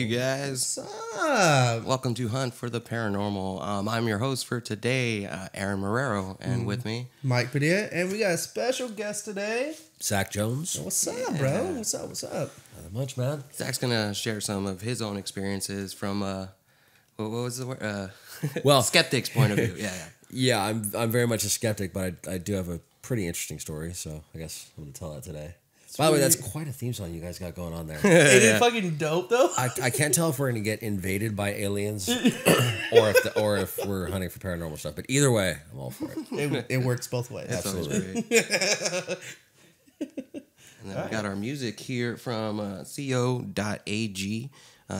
guys. What's up? Welcome to Hunt for the Paranormal. I'm your host for today, Aaron Marrero, and with me, Mike Padilla, and we got a special guest today. Zach Jones. What's up, bro? What's up? Not much, man. Zach's gonna share some of his own experiences from what was the word? Well, skeptic's point of view. Yeah, I'm very much a skeptic, but I do have a pretty interesting story, so I guess I'm gonna tell that today. By the way, that's quite a theme song you guys got going on there. Ain't it fucking dope though? I can't tell if we're gonna get invaded by aliens or if we're hunting for paranormal stuff. But either way, I'm all for it. It works both ways. Absolutely. And then we got our music here from co.ag.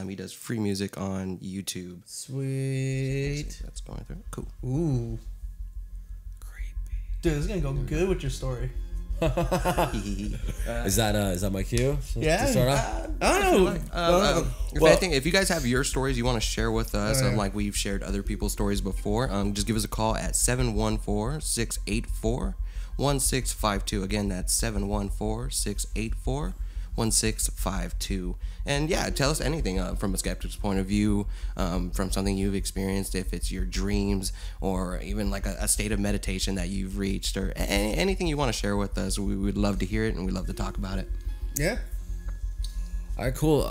He does free music on YouTube. Sweet. That's going through. Cool. Ooh. Creepy. Dude, this is gonna go good with your story. Is that my cue? Yeah. To start off? I don't know. If you guys have your stories you want to share with us, like we've shared other people's stories before, just give us a call at 714-684-1652. Again, that's 714-684-1652. And yeah, tell us anything from a skeptic's point of view, from something you've experienced, if it's your dreams or even like a state of meditation that you've reached, or anything you want to share with us. We would love to hear it, and we'd love to talk about it. Yeah. All right, cool.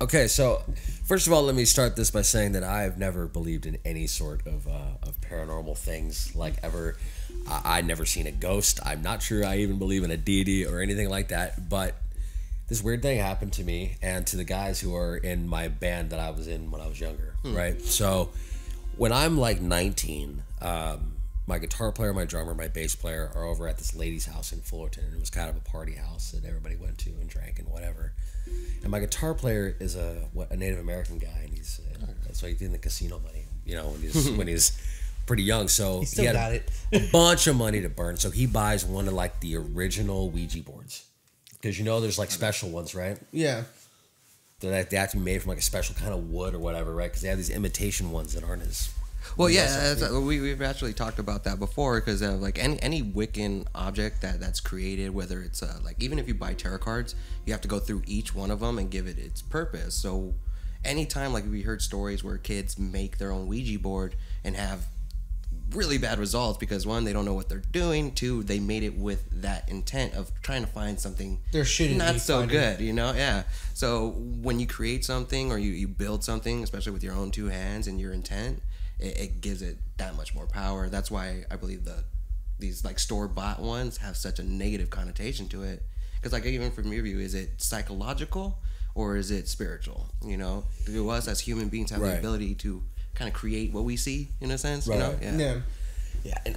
Okay, so first of all, let me start this by saying that I've never believed in any sort of paranormal things, like ever. I'd never seen a ghost. I'm not sure I even believe in a deity or anything like that, but this weird thing happened to me and to the guys who are in my band that I was in when I was younger, right? So when I'm like 19, my guitar player, my drummer, my bass player are over at this lady's house in Fullerton, and it was kind of a party house that everybody went to and drank and whatever. And my guitar player is a Native American guy, and he's that's why he's in the casino money, when he's pretty young. So He still got it. a bunch of money to burn. So he buys one of like the original Ouija boards, because there's like special ones, right? Yeah. They have to be made from like a special kind of wood or whatever, right? Because they have these imitation ones that aren't as well. Yeah, we've actually talked about that before, because like any Wiccan object that's created, whether it's like, even if you buy tarot cards, you have to go through each one of them and give it its purpose. So anytime, like, we heard stories where kids make their own Ouija board and have really bad results because, one, they don't know what they're doing, two, they made it with that intent of trying to find something They're shitty. not so good, yeah. So when you create something or you build something, especially with your own two hands and your intent, it gives it that much more power. That's why I believe these like store-bought ones have such a negative connotation to it, because like, even from your view, is it psychological or is it spiritual? Do us as human beings have the ability to kind of create what we see, in a sense, Right. Yeah. And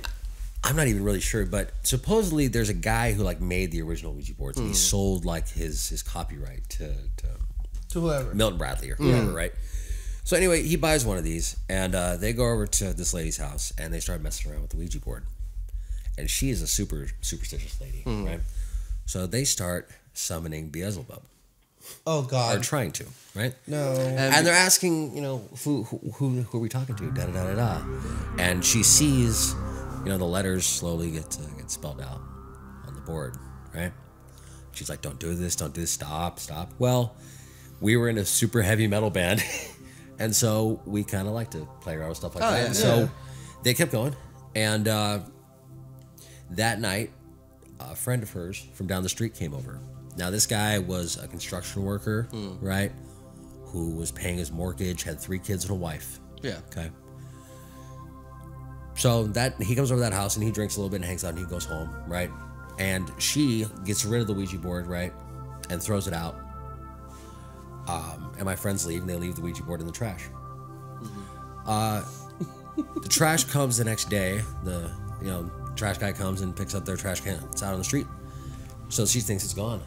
I'm not even really sure, but supposedly there's a guy who like made the original Ouija boards, and he sold like his copyright to whoever, Milton Bradley or whoever, right? So anyway, he buys one of these, and they go over to this lady's house, and they start messing around with the Ouija board. And she is a super superstitious lady, right? So they start summoning Beelzebub. Oh God. Or trying to, right? No. And they're asking, who are we talking to? Da da da da da. And she sees, the letters slowly get spelled out on the board, right? She's like, "Don't do this, stop. Well, we were in a super heavy metal band, and so we kind of like to play around with stuff like that. Yeah. And so they kept going, and that night, a friend of hers from down the street came over. Now, this guy was a construction worker, right, who was paying his mortgage, had 3 kids and a wife. Yeah. Okay. So he comes over to that house, and he drinks a little bit and hangs out, and he goes home, right? And she gets rid of the Ouija board, right, and throws it out. And my friends leave, and they leave the Ouija board in the trash. The trash comes the next day. The trash guy comes and picks up their trash can. It's out on the street. So she thinks it's gone.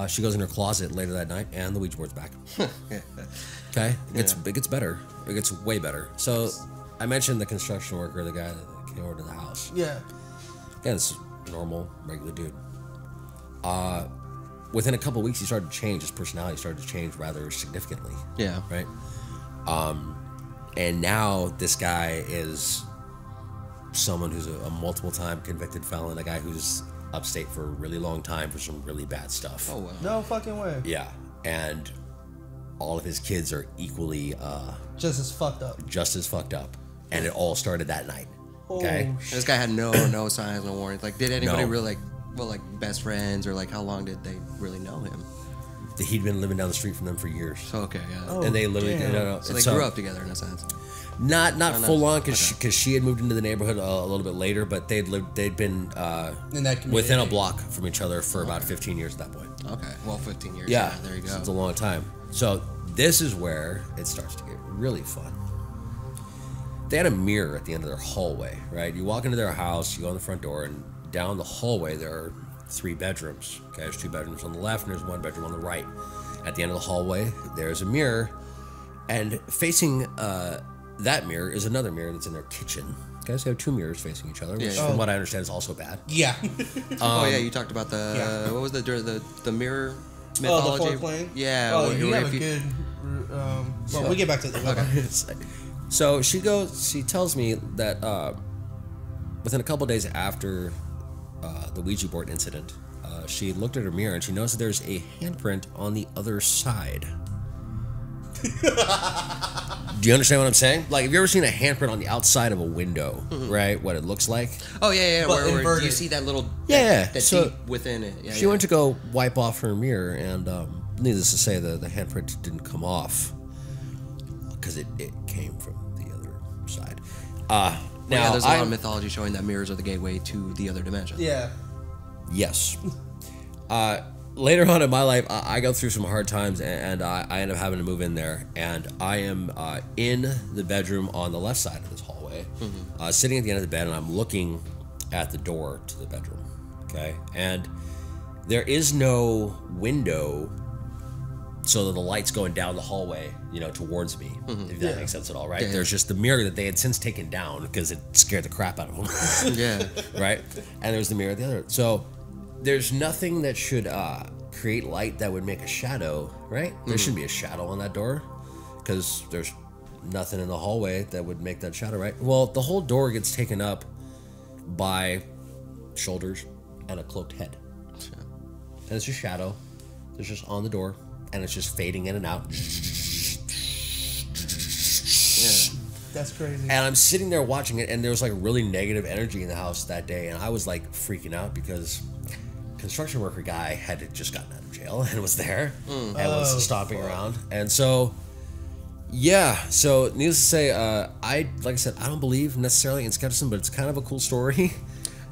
She goes in her closet later that night, and the Ouija board's back. Okay? It gets better. It gets way better. So I mentioned the construction worker, the guy that came over to the house. Yeah. Again, it's a normal, regular dude. Within a couple of weeks, he started to change. His personality started to change rather significantly. Yeah. Right? And now this guy is someone who's a multiple-time convicted felon, a guy who's upstate for a really long time for some really bad stuff. Oh, wow. No fucking way. Yeah. And all of his kids are equally Just as fucked up. just as fucked up, and it all started that night. Okay, Oh, This guy had no signs, no warnings. Like, did anybody No. really like best friends, or like how long did they really know him? he'd been living down the street from them for years, So okay, yeah. Oh, and they literally damn. So they grew up together in a sense. Not no. full on because Okay. she had moved into the neighborhood a little bit later, but they'd been in that community. within a block from each other for about 15 years at that point. Okay, well, 15 years. Yeah, There you go. so it's a long time. So this is where it starts to get really fun. They had a mirror at the end of their hallway, right? You walk into their house, you go in the front door, and down the hallway there are 3 bedrooms. Okay, there's 2 bedrooms on the left, and there's 1 bedroom on the right. At the end of the hallway, there's a mirror, and facing that mirror is another mirror that's in their kitchen. Okay, so they have 2 mirrors facing each other, which, Yeah. from what I understand, is also bad. Yeah. Oh yeah, you talked about the yeah. what was the mirror Oh, mythology? the 4th plane? Yeah. Oh, where- you where have if a good... well, we get back to the... So she tells me that within a couple days after the Ouija board incident, she looked at her mirror and she noticed that there's a handprint on the other side. Do you understand what I'm saying? Like, have you ever seen a handprint on the outside of a window, right? What it looks like? Oh yeah, But where inverted. you see that little Yeah, that so deep within it. Yeah, She went to go wipe off her mirror, and needless to say, the handprint didn't come off because it came from the other side. Now, yeah, there's a lot of mythology showing that mirrors are the gateway to the other dimension. Yeah. Yes. Later on in my life, I go through some hard times, and I end up having to move in there. And I am in the bedroom on the left side of this hallway, sitting at the end of the bed, and I'm looking at the door to the bedroom. Okay, and there is no window, so that the light's going down the hallway, towards me. If that makes sense at all, right? Yeah. There's just the mirror that they had since taken down because it scared the crap out of them. Yeah. Right? And there's the mirror at the other. So there's nothing that should create light that would make a shadow, right? There shouldn't be a shadow on that door because there's nothing in the hallway that would make that shadow, right? Well, the whole door gets taken up by shoulders and a cloaked head. And it's just shadow. It's just on the door, and it's just fading in and out. Yeah. That's crazy. And I'm sitting there watching it, and there was like really negative energy in the house that day, and I was like freaking out because construction worker guy had just gotten out of jail and was there and was stomping around, and so needless to say, like I said, I don't believe necessarily in skepticism, but it's kind of a cool story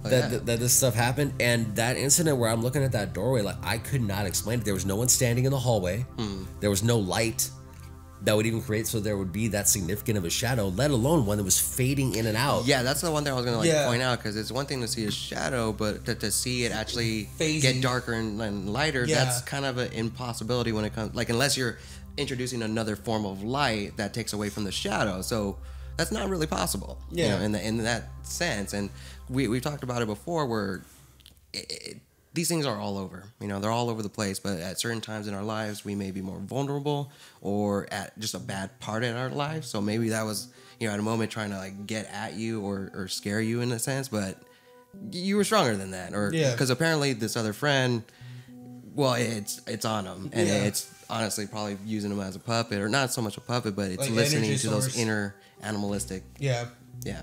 that this stuff happened. And that incident where I'm looking at that doorway, like, I could not explain it. There was no one standing in the hallway. There was no light that would even create so there would be that significant of a shadow, let alone one that was fading in and out. Yeah, that's the one thing I was gonna Yeah. point out, because it's one thing to see a shadow, but to see it actually Phasing. get darker and lighter, Yeah. that's kind of an impossibility when it comes, like, unless you're introducing another form of light that takes away from the shadow. So that's not really possible. Yeah. In that sense. And we've talked about it before, where these things are all over. They're all over the place, but at certain times in our lives, we may be more vulnerable or at just a bad part in our life. So maybe that was, at a moment trying to like get at you or scare you in a sense, but you were stronger than that. Or because apparently this other friend, well, it's on him, and it's honestly probably using him as a puppet, or not so much a puppet, but it's Like listening energy to those source. inner animalistic. Yeah. Yeah.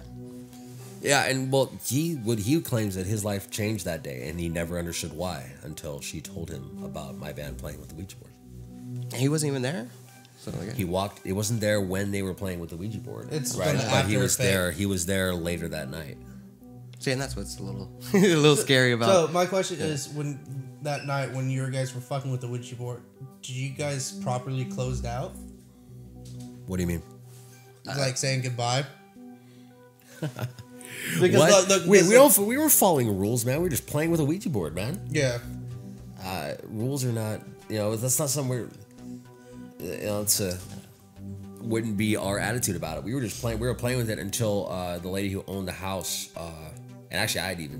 Yeah, and well, he claims that his life changed that day, and he never understood why until she told him about my band playing with the Ouija board. He wasn't even there. So like, He walked. It wasn't there when they were playing with the Ouija board. It's right, the but he after was effect. there. He was there later that night. see, and that's what's a little a little scary about. So my question is, when that night when you guys were fucking with the Ouija board, did you guys properly closed out? What do you mean? Like saying goodbye? What? Because We were following rules, man. We were just playing with a Ouija board, man. Yeah. Rules are not. That's not something we're. It's wouldn't be our attitude about it. We were just playing. We were playing with it until the lady who owned the house, and actually,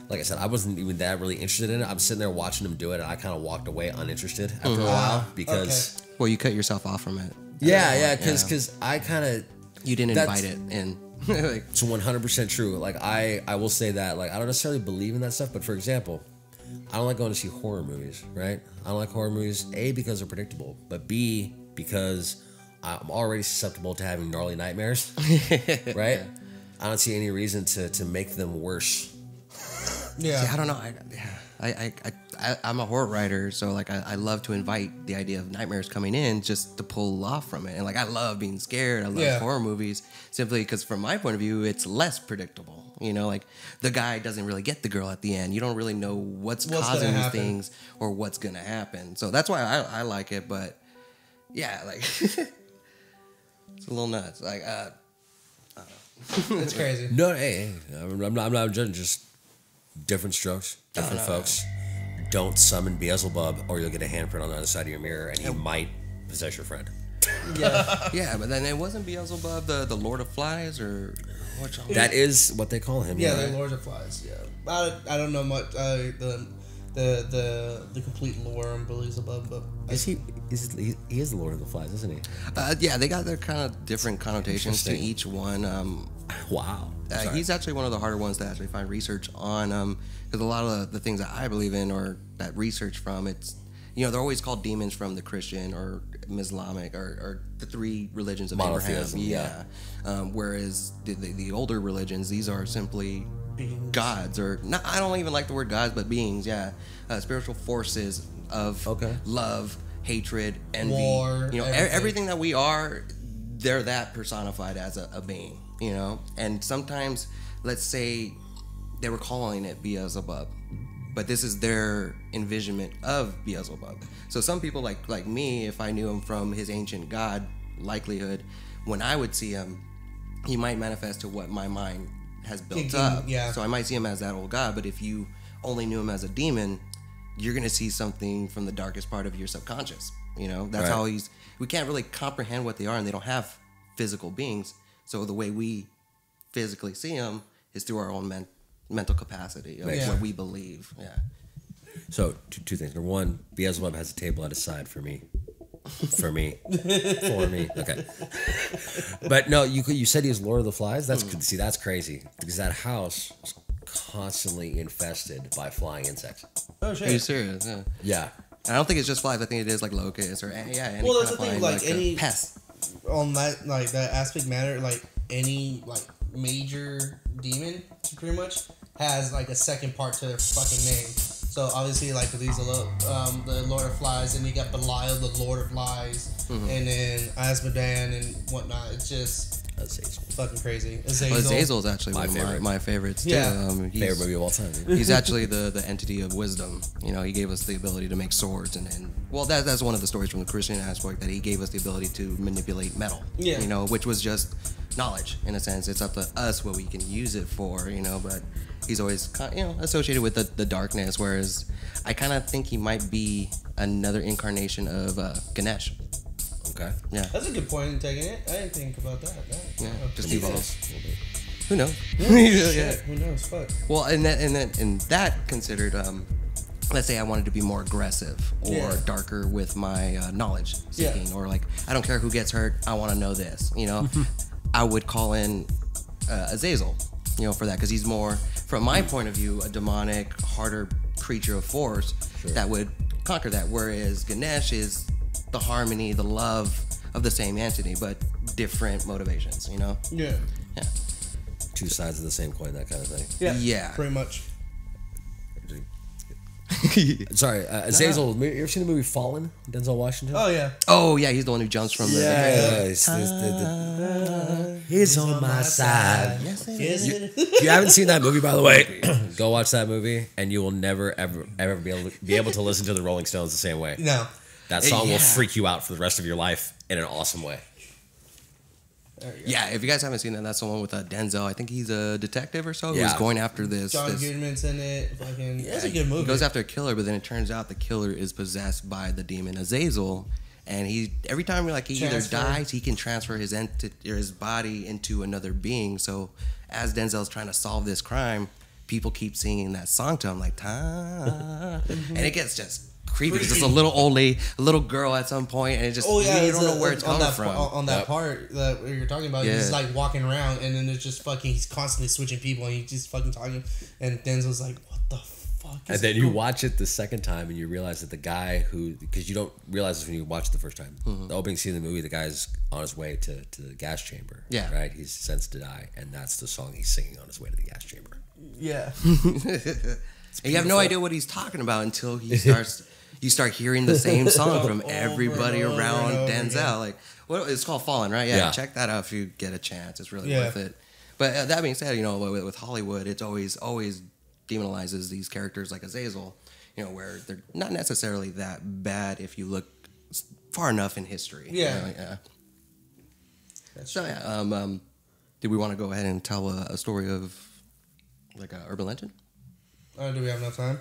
like I said, I wasn't even that really interested in it. I'm sitting there watching them do it, and I kind of walked away uninterested after a while because. Okay. Well, you cut yourself off from it. Yeah, because I kind of. You didn't That's- invite it in. Like, It's 100% true. Like, I will say that. Like, I don't necessarily believe in that stuff, but for example, I don't like going to see horror movies, right? I don't like horror movies, A, because they're predictable, but B, because I'm already susceptible to having gnarly nightmares, right? I don't see any reason to make them worse. Yeah. See, I don't know. I'm a horror writer, so like I love to invite the idea of nightmares coming in just to pull off from it. And like I love being scared. I love horror movies simply because from my point of view, it's less predictable. You know, like the guy doesn't really get the girl at the end. You don't really know what's causing these things or what's gonna happen. So that's why I like it. But yeah, like it's a little nuts. Like It's crazy. No, hey, I'm not judging. Just different strokes, different folks. Don't summon Beelzebub, or you'll get a handprint on the other side of your mirror, and he might possess your friend. Yeah. Yeah, but then it wasn't Beelzebub the Lord of Flies, or what? That is what they call him. Yeah, the Lord of Flies. Yeah, I don't know much the complete lore on Beelzebub, but he is the Lord of the Flies, isn't he? Yeah, they got their kind of different connotations to each one. Wow. He's actually one of the harder ones to actually find research on, because a lot of the things that I believe in or that research from, it's, you know, they're always called demons from the Christian or Islamic or the three religions of Monotheism, Abraham. Yeah. Whereas the older religions, these are simply beings. gods, or not. I don't even like the word gods, but beings. Yeah, spiritual forces of love, hatred, envy. War, you know, everything that we are, they're that personified as a being. You know, and sometimes, let's say, they were calling it Beelzebub, but this is their envisionment of Beelzebub. So some people like me, if I knew him from his ancient god likelihood, when I would see him, he might manifest to what my mind has built up. Yeah. So I might see him as that old god, but if you only knew him as a demon, you're gonna see something from the darkest part of your subconscious. You know, that's how we can't really comprehend what they are, and they don't have physical beings. So the way we physically see them is through our own mental capacity of what we believe. Yeah. So two things. Number one, Beelzebub has a table at his side for me. For me. Okay. But no, you said he was Lord of the Flies. That's crazy, because that house was constantly infested by flying insects. Oh shit. Are you serious? Yeah. Yeah. I don't think it's just flies. I think it is like locusts or any Well, kind that's of the thing. flying, Like any pest. On that, like that aspect matter, like any like major demon pretty much has like a second part to their fucking name. So obviously, like these the Lord of Flies, and you got Belial, the Lord of Lies, and then Asmodan and whatnot. It's just fucking crazy. Azazel is actually one of my favorites too. Yeah. Favorite movie of all time. He's actually the entity of wisdom. You know, he gave us the ability to make swords, and well, that's one of the stories from the Christian aspect, that he gave us the ability to manipulate metal. Yeah. You know, which was just knowledge in a sense. It's up to us what we can use it for. You know, but he's always associated with the darkness. Whereas I kind of think he might be another incarnation of Ganesh. Okay. Yeah. That's a good point in taking it. I didn't think about that. Yeah. Just Jesus. evolve. Who knows? Shit, who knows? Fuck. Well, and that considered, let's say I wanted to be more aggressive or darker with my knowledge seeking, or like, I don't care who gets hurt, I want to know this. You know, I would call in Azazel, you know, for that, because he's more, from my point of view, a demonic, harder creature of force that would conquer that. Whereas Ganesh is the harmony, the love of the same entity, but different motivations. You know. Yeah. Yeah. Two sides of the same coin, that kind of thing. Yeah. Yeah. Pretty much. Sorry, Azazel. You ever seen the movie Fallen? Denzel Washington. Oh yeah. Oh yeah, he's the one who jumps from the. He's on my side. Yes, If you haven't seen that movie, by the way, go watch that movie, and you will never, ever be able to listen to the Rolling Stones the same way. No. That song will freak you out for the rest of your life in an awesome way. Yeah, if you guys haven't seen that, that's the one with Denzel. I think he's a detective or so. Yeah. Who's going after this. John Goodman's in it. Fucking, it's a good movie. He goes after a killer, but then it turns out the killer is possessed by the demon Azazel, and every time he either dies, he can transfer his his body into another being. So as Denzel's trying to solve this crime, people keep singing that song to him, like ta, and it gets just creepy. It's just a little girl at some point, and it just you don't know where it's coming from. On that part that you're talking about, he's like walking around, and then it's just fucking. He's constantly switching people, and he's just fucking talking. And Denzel's like, "What the fuck? And then you watch it the second time and you realize that the guy who, because you don't realize this when you watch it the first time, the opening scene of the movie, the guy's on his way to the gas chamber. Yeah. Right? He's sentenced to die. And that's the song he's singing on his way to the gas chamber. Yeah. And you have no idea what he's talking about until he starts. You start hearing the same song from everybody and over around and over Denzel. again. Like, what it's called, Fallen, right? Yeah, Yeah. check that out if you get a chance. It's really worth it. But that being said, with Hollywood, it's always demonizes these characters like Azazel. Where they're not necessarily that bad if you look far enough in history. Yeah. So yeah, did we want to go ahead and tell a story of like an urban legend? Do we have enough time?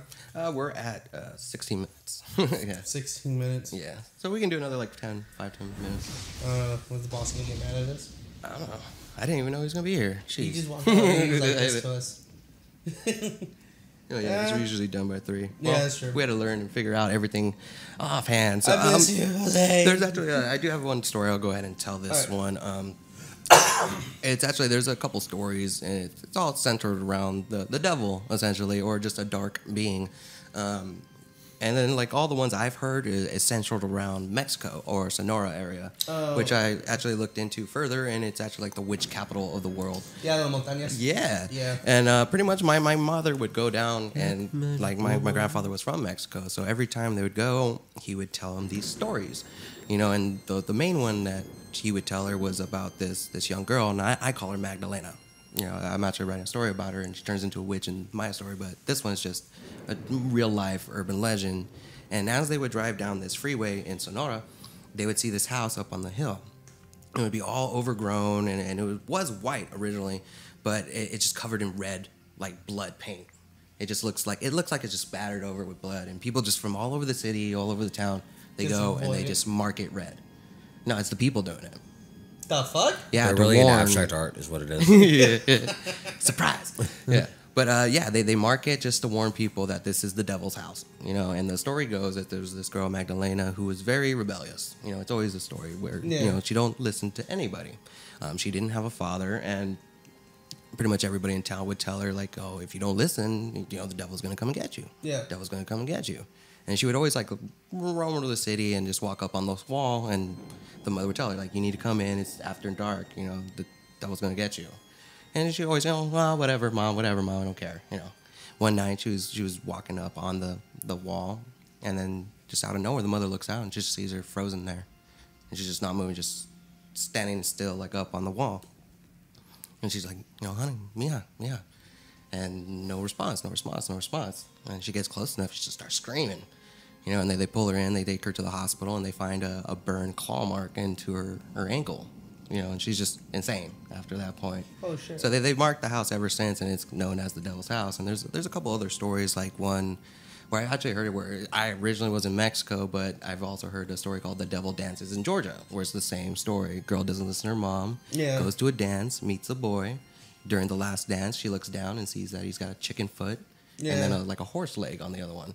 We're at 16 minutes. Yeah. 16 minutes. Yeah. So we can do another like 10 minutes. Was the boss gonna get mad at us? I don't know. I didn't even know he was going to be here. Jeez. He just walked out and he was like this to us. It's usually done by 3. Yeah, that's true. We had to learn and figure out everything offhand. So, I miss you, Jose. there's actually, I do have one story. I'll go ahead and tell this one. It's actually, there's a couple stories, and it's all centered around the devil, essentially, or just a dark being. And then, like, all the ones I've heard is centered around Mexico or Sonora area, which I actually looked into further, and it's actually like the witch capital of the world. Yeah, the montañas. Yeah. Yeah. And pretty much my mother would go down, and like my grandfather was from Mexico, so every time they would go, he would tell them these stories, and the main one that he would tell her was about this young girl, and I call her Magdalena. I'm actually writing a story about her, and she turns into a witch in my story, but this one's just a real life urban legend. And as they would drive down this freeway in Sonora, they would see this house up on the hill. It would be all overgrown, and it was white originally, but it's just covered in red, like blood paint. It looks like it's just spattered over with blood, and people just from all over the city, all over the town, they go and they just mark it red. No, it's the people doing it. The fuck? Yeah, They're to really in warn. abstract art is what it is. Yeah. Surprise. Yeah. But they mark it just to warn people that this is the devil's house, And the story goes that there's this girl Magdalena who was very rebellious. It's always a story where she don't listen to anybody. She didn't have a father, and pretty much everybody in town would tell her like, oh, if you don't listen, the devil's gonna come and get you. Yeah. The devil's gonna come and get you. And she would always like roam into the city and just walk up on this wall, and the mother would tell her like, you need to come in. It's after dark. The devil's gonna get you. And she always, well, whatever, mom, I don't care. One night she was walking up on the wall, and then just out of nowhere, the mother looks out and just sees her frozen there, and she's just not moving, just standing still, like up on the wall. And she's like, honey, Mia, and no response. And she gets close enough, she just starts screaming, And they pull her in, they take her to the hospital, and they find a burned claw mark into her ankle. And she's just insane after that point. Oh, shit. So they've marked the house ever since, and it's known as the Devil's House. And there's a couple other stories, like one where I actually heard it where I originally was in Mexico, but I've also heard a story called The Devil Dances in Georgia, where it's the same story. Girl doesn't listen to her mom, goes to a dance, meets a boy. During the last dance, she looks down and sees that he's got a chicken foot and then a horse leg on the other one.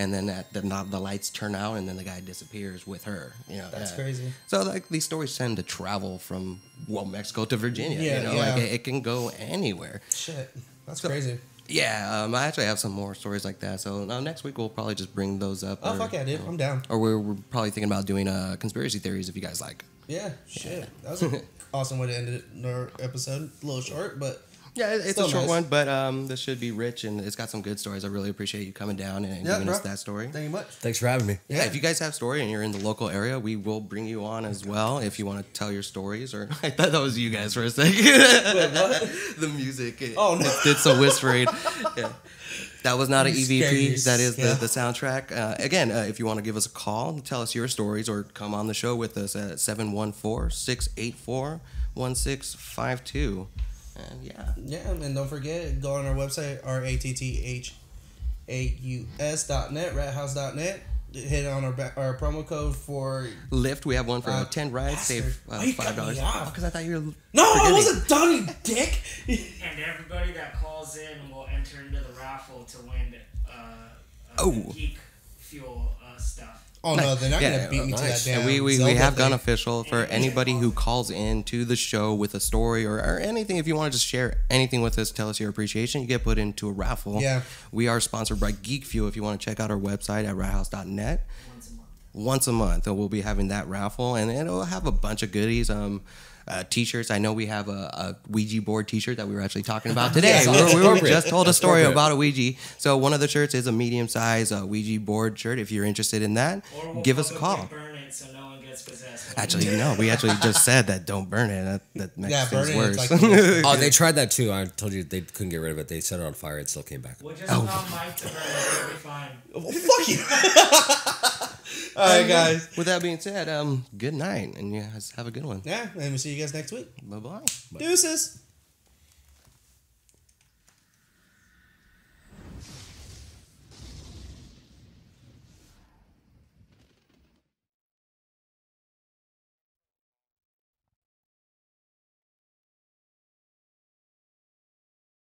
And then the lights turn out, and then the guy disappears with her. That's crazy. So like these stories tend to travel from Mexico to Virginia. Like it can go anywhere. Shit, that's crazy. Yeah, I actually have some more stories like that. So next week we'll probably just bring those up. Oh fuck yeah, dude, I'm down. Or we're probably thinking about doing conspiracy theories if you guys like. Yeah, shit, that was an awesome way to end our episode. A little short, but. Yeah, it's still a short nice. one, but this should be rich, and it's got some good stories. I really appreciate you coming down and giving us that story. Thank you much. Thanks for having me. Yeah, if you guys have a story and you're in the local area, we will bring you on as well if you want to tell your stories. Or I thought that was you guys for a second. Wait, what? The music. Oh, no. It did some whispering. Yeah. That was not an You scared EVP. That is yourself. the soundtrack. Again, if you want to give us a call, tell us your stories, or come on the show with us at 714-684-1652. And yeah, and don't forget, go on our website, ratthaus.net, rathouse.net. Hit on our promo code for Lyft. We have one for 10 rides, save Why you cut $5. me off? Because I thought you were. No, I forgetting. wasn't done, you dick. And everybody that calls in will enter into the raffle to win Oh. geek fuel stuff. Oh no, they're not Yeah, gonna beat me to that nice. damn. And we Zelda have gone thing. official for anybody who calls in to the show with a story or anything. If you want to just share anything with us, tell us your appreciation, you get put into a raffle. Yeah. We are sponsored by Geek Fuel. If you want to check out our website at rathouse.net. Once a month, and we'll be having that raffle, and it'll have a bunch of goodies. T-shirts. I know we have a Ouija board T-shirt that we were actually talking about today. Yes, we just told a story appropriate. about a Ouija. So one of the shirts is a medium-sized Ouija board shirt. If you're interested in that, Or we'll give us a call. publicly burn it so no one gets possessed. Actually, we actually just said that don't burn it. That makes Yeah, things burn it, worse. it's like- Oh, they tried that too. I told you they couldn't get rid of it. They set it on fire. It still came back. We'll just tell Mike to burn it. It'll be fine. Well, fuck you. All right, guys. With that being said, good night, and you guys have a good one. Yeah, and we'll see you guys next week. Bye bye. Deuces.